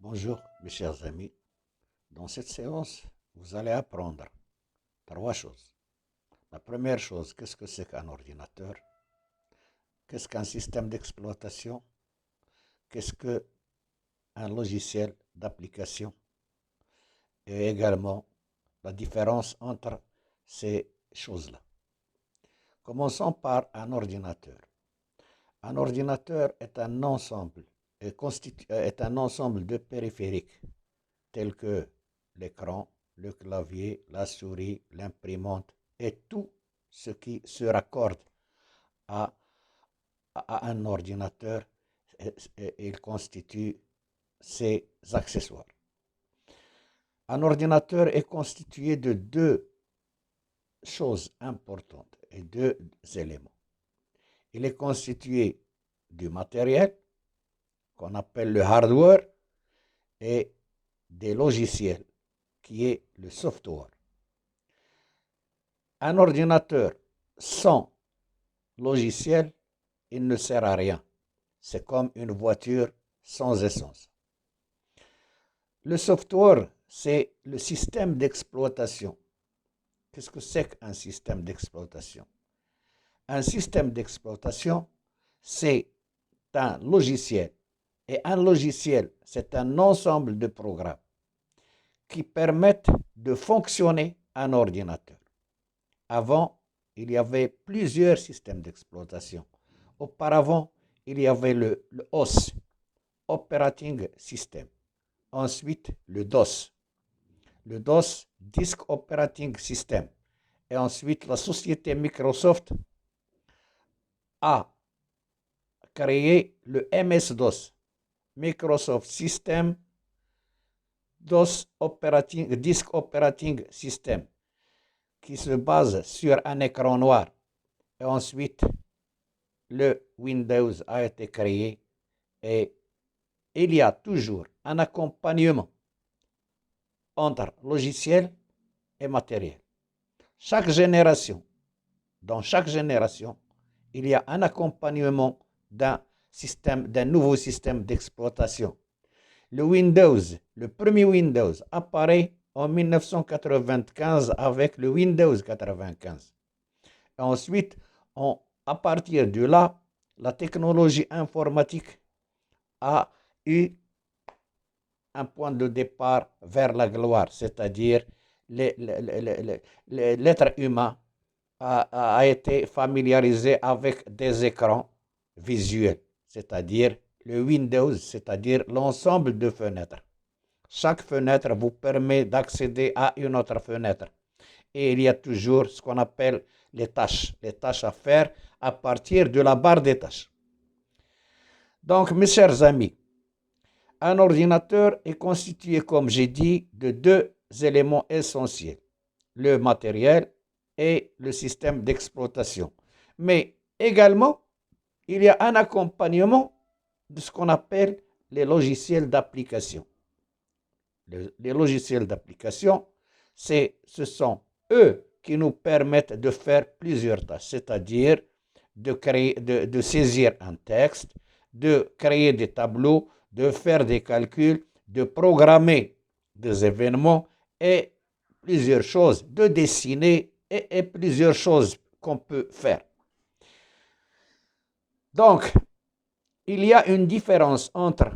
Bonjour mes chers amis. Dans cette séance, vous allez apprendre trois choses. La première chose, qu'est-ce que c'est qu'un ordinateur? Qu'est-ce qu'un système d'exploitation? Qu'est-ce qu'un logiciel d'application? Et également la différence entre ces choses-là. Commençons par un ordinateur. Un ordinateur est un ensemble, est un ensemble de périphériques tels que l'écran, le clavier, la souris, l'imprimante et tout ce qui se raccorde à, à un ordinateur. Il constitue ses accessoires. Un ordinateur est constitué de deux choses importantes et deux éléments. Il est constitué du matériel qu'on appelle le hardware et des logiciels qui est le software. Un ordinateur sans logiciel, il ne sert à rien. C'est comme une voiture sans essence. Le software, c'est le système d'exploitation. Qu'est-ce que c'est qu'un système d'exploitation? Un système d'exploitation, c'est un logiciel. Et un logiciel, c'est un ensemble de programmes qui permettent de fonctionner un ordinateur. Avant, il y avait plusieurs systèmes d'exploitation. Auparavant, il y avait le OS, Operating System. Ensuite, le DOS. Le DOS, Disk Operating System. Et ensuite, la société Microsoft a créé le MS-DOS, Microsoft System DOS Disk Operating System, qui se base sur un écran noir. Et ensuite, le Windows a été créé et il y a toujours un accompagnement entre logiciel et matériel. Dans chaque génération, il y a un accompagnement d'un nouveau système d'exploitation. Le premier Windows apparaît en 1995 avec le Windows 95. Et ensuite, à partir de là, la technologie informatique a eu un point de départ vers la gloire, c'est-à-dire l'être humain a été familiarisé avec des écrans visuels, c'est-à-dire le Windows, c'est-à-dire l'ensemble de fenêtres. Chaque fenêtre vous permet d'accéder à une autre fenêtre. Et il y a toujours ce qu'on appelle les tâches à faire à partir de la barre des tâches. Donc, mes chers amis, un ordinateur est constitué, comme j'ai dit, de deux éléments essentiels, le matériel et le système d'exploitation. Mais également, il y a un accompagnement de ce qu'on appelle les logiciels d'application. Les logiciels d'application, ce sont eux qui nous permettent de faire plusieurs tâches, c'est-à-dire de saisir un texte, de créer des tableaux, de faire des calculs, de programmer des événements et plusieurs choses, de dessiner et plusieurs choses qu'on peut faire. Donc, il y a une différence entre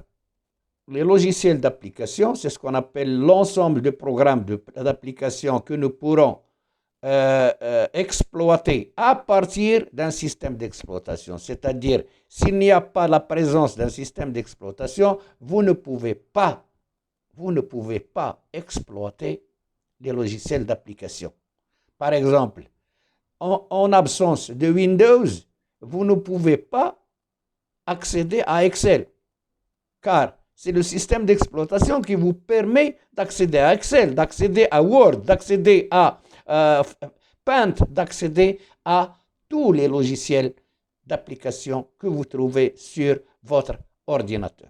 les logiciels d'application, c'est ce qu'on appelle l'ensemble de programmes d'application que nous pourrons exploiter à partir d'un système d'exploitation. C'est-à-dire, s'il n'y a pas la présence d'un système d'exploitation, vous ne pouvez pas exploiter les logiciels d'application. Par exemple, en absence de Windows, vous ne pouvez pas accéder à Excel, car c'est le système d'exploitation qui vous permet d'accéder à Excel, d'accéder à Word, d'accéder à Paint, d'accéder à tous les logiciels d'application que vous trouvez sur votre ordinateur.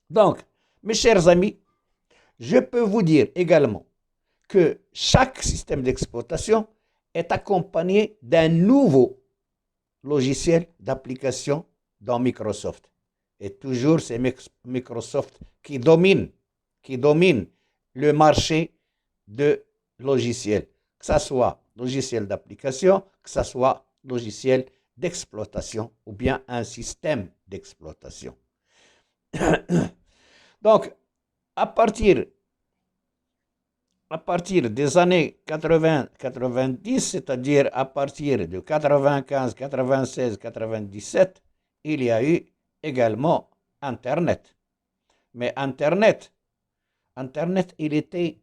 Donc, mes chers amis, je peux vous dire également que chaque système d'exploitation est accompagné d'un nouveau logiciel d'application dans Microsoft. Et toujours, c'est Microsoft qui domine le marché de logiciels, que ce soit logiciel d'application, que ce soit logiciel d'exploitation ou bien un système d'exploitation. Donc, à partir des années 80-90, c'est-à-dire à partir de 95, 96, 97, il y a eu également Internet. Mais Internet, il était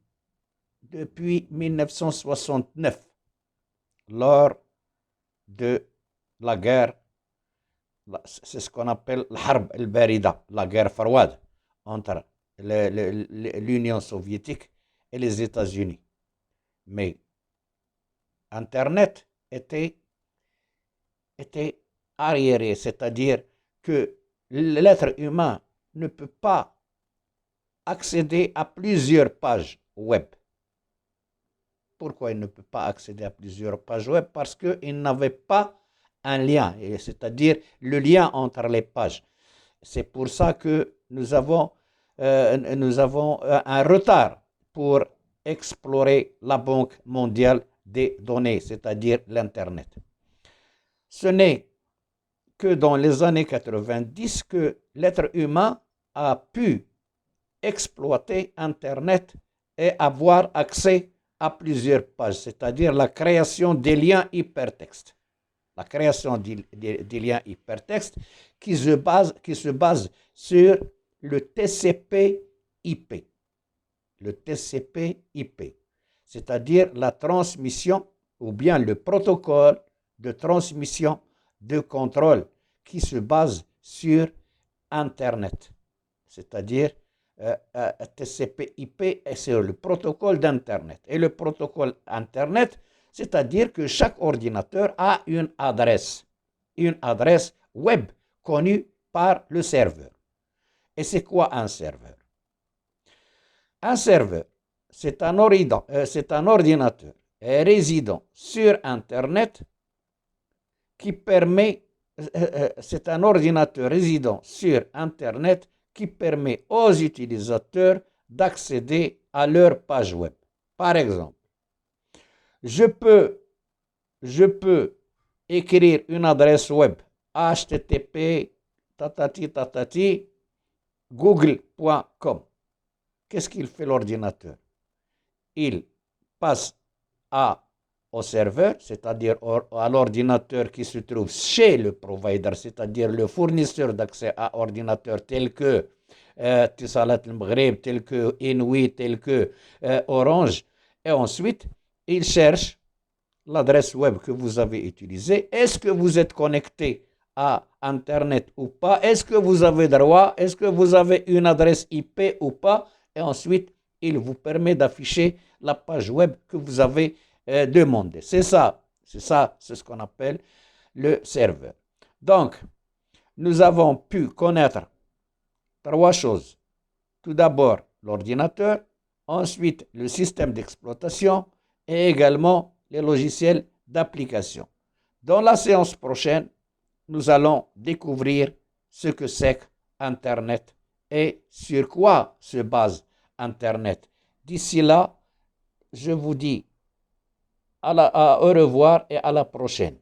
depuis 1969, lors de la guerre, c'est ce qu'on appelle l'Harb al-Barida, la guerre froide entre l'Union soviétique et les États-Unis. Mais Internet était arriéré, c'est-à-dire que l'être humain ne peut pas accéder à plusieurs pages web. Pourquoi il ne peut pas accéder à plusieurs pages web? Parce qu'il n'avait pas un lien, c'est-à-dire le lien entre les pages. C'est pour ça que nous avons un retard pour explorer la Banque mondiale des données, c'est-à-dire l'Internet. Ce n'est que dans les années 90 que l'être humain a pu exploiter Internet et avoir accès à plusieurs pages, c'est-à-dire la création des liens hypertextes. La création des liens hypertextes qui se base sur le TCP/IP. Le TCP/IP, c'est-à-dire la transmission ou bien le protocole de transmission de contrôle qui se base sur Internet. C'est-à-dire TCP/IP est sur le protocole d'Internet. Et le protocole Internet, c'est-à-dire que chaque ordinateur a une adresse web connue par le serveur. Et c'est quoi un serveur? Un serveur, c'est un ordinateur résidant sur Internet qui permet, c'est un ordinateur résidant sur Internet qui permet aux utilisateurs d'accéder à leur page web. Par exemple, je peux écrire une adresse web http google.com. Qu'est-ce qu'il fait l'ordinateur? Il passe au serveur, c'est-à-dire à l'ordinateur qui se trouve chez le provider, c'est-à-dire le fournisseur d'accès à ordinateur tel que Tisalat al-Maghreb, tel que Inouï, tel que Orange. Et ensuite, il cherche l'adresse web que vous avez utilisée. Est-ce que vous êtes connecté à Internet ou pas? Est-ce que vous avez droit? Est-ce que vous avez une adresse IP ou pas? Et ensuite, il vous permet d'afficher la page web que vous avez demandée. C'est ce qu'on appelle le serveur. Donc, nous avons pu connaître trois choses. Tout d'abord, l'ordinateur, ensuite, le système d'exploitation et également les logiciels d'application. Dans la séance prochaine, nous allons découvrir ce que c'est qu'Internet et sur quoi se base Internet. D'ici là, je vous dis au revoir et à la prochaine.